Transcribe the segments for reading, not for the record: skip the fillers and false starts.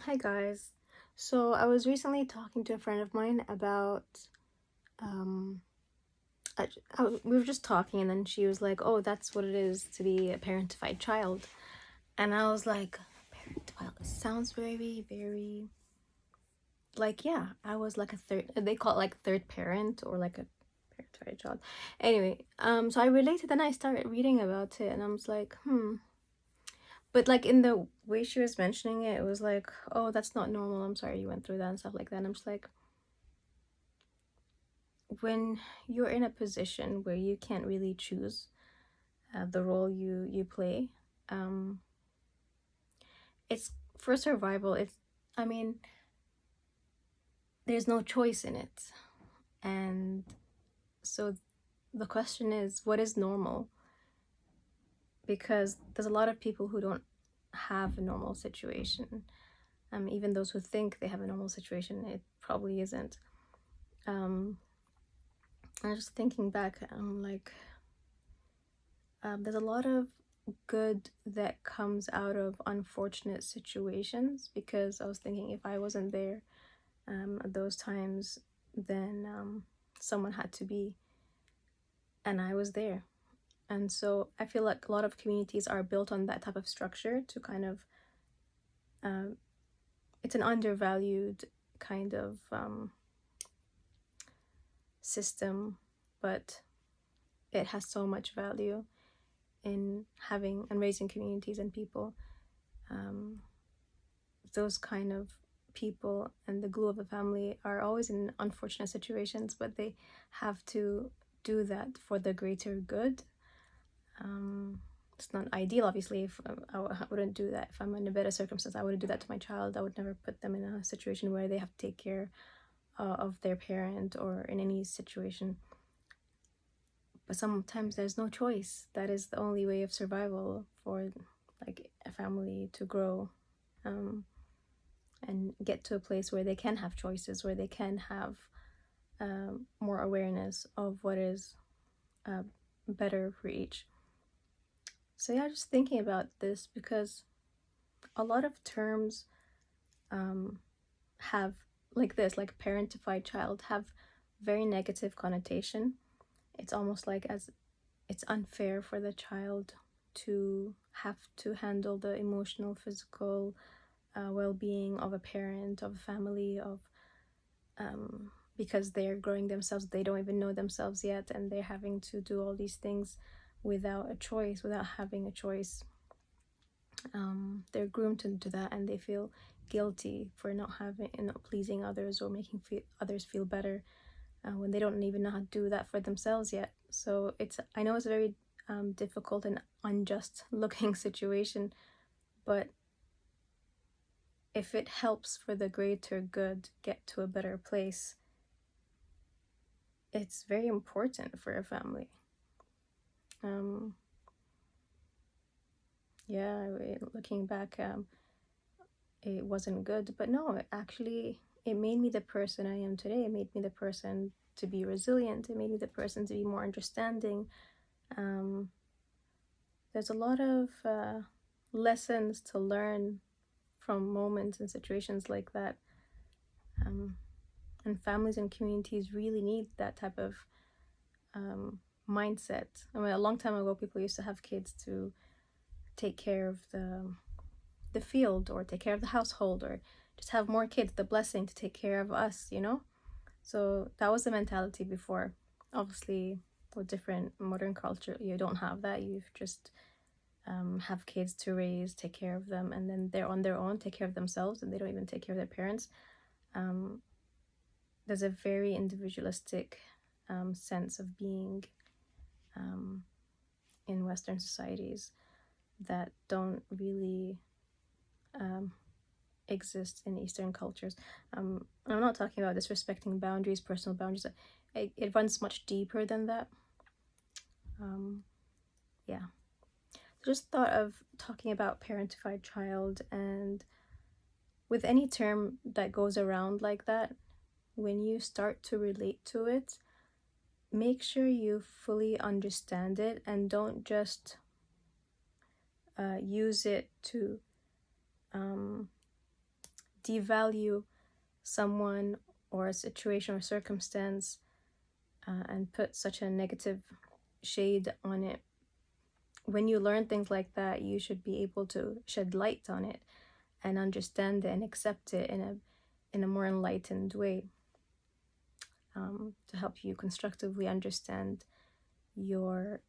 Hi guys. So I was recently talking to a friend of mine about um we were just talking, and then she was like, "Oh, that's what it is to be a parentified child." And I was like, "Parentified, it sounds very like, yeah, I was like a third, they call it like third parent or like a parentified child." Anyway, so I related, then I started reading about it and I was like, but like in the way she was mentioning it, it was like, "Oh, that's not normal. I'm sorry you went through that," and stuff like that. And I'm just like, when you're in a position where you can't really choose the role you play, um, it's for survival. I mean, there's no choice in it, and so the question is, what is normal? Because there's a lot of people who don't have a normal situation. Even those who think they have a normal situation, it probably isn't. I was just thinking back, like, there's a lot of good that comes out of unfortunate situations, because I was thinking, if I wasn't there at those times, then someone had to be, and I was there. And so I feel like a lot of communities are built on that type of structure to kind of, it's an undervalued kind of system, but it has so much value in having and raising communities and people. Those kind of people and the glue of a family are always in unfortunate situations, but they have to do that for the greater good. It's not ideal, obviously. If I wouldn't do that if I'm in a better circumstance. I wouldn't do that to my child. I would never put them in a situation where they have to take care of their parent, or in any situation. But sometimes there's no choice. That is the only way of survival for like a family to grow. And get to a place where they can have choices, where they can have more awareness of what is better for each. So yeah, just thinking about this, because a lot of terms have, like this, like parentified child, have very negative connotation. It's almost like as it's unfair for the child to have to handle the emotional, physical well-being of a parent, of a family, of because they're growing themselves, they don't even know themselves yet, and they're having to do all these things without a choice, without having a choice. They're groomed into that, and they feel guilty for not having and not pleasing others, or making others feel better, when they don't even know how to do that for themselves yet. So I know it's a very difficult and unjust looking situation, but if it helps for the greater good get to a better place, it's very important for a family. Yeah, looking back, it wasn't good, but no, it made me the person I am today. It made me the person to be resilient. It made me the person to be more understanding. There's a lot of lessons to learn from moments and situations like that. And families and communities really need that type of mindset. I mean, a long time ago, people used to have kids to take care of the field, or take care of the household, or just have more kids, the blessing to take care of us, you know? So that was the mentality before. Obviously, with different modern culture, you don't have that. You just have kids to raise, take care of them, and then they're on their own, take care of themselves, and they don't even take care of their parents. There's a very individualistic sense of being in Western societies that don't really exist in Eastern cultures. I'm not talking about disrespecting boundaries, personal boundaries. It runs much deeper than that. Yeah. Just thought of talking about parentified child, and with any term that goes around like that, when you start to relate to it, make sure you fully understand it, and don't just use it to devalue someone or a situation or circumstance and put such a negative shade on it. When you learn things like that, you should be able to shed light on it and understand it and accept it in a more enlightened way, to help you constructively understand your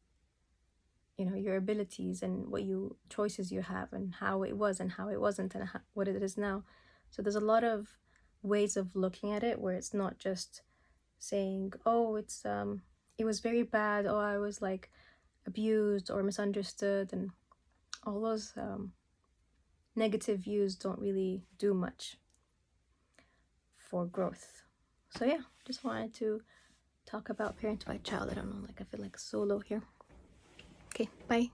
your abilities and what choices you have, and how it was and how it wasn't, and what it is now. So there's a lot of ways of looking at it, where it's not just saying, oh, it was very bad, oh, I was like abused or misunderstood, and all those negative views don't really do much for growth. So yeah, just wanted to talk about parent by child. I don't know, like I feel like solo here. Okay, bye.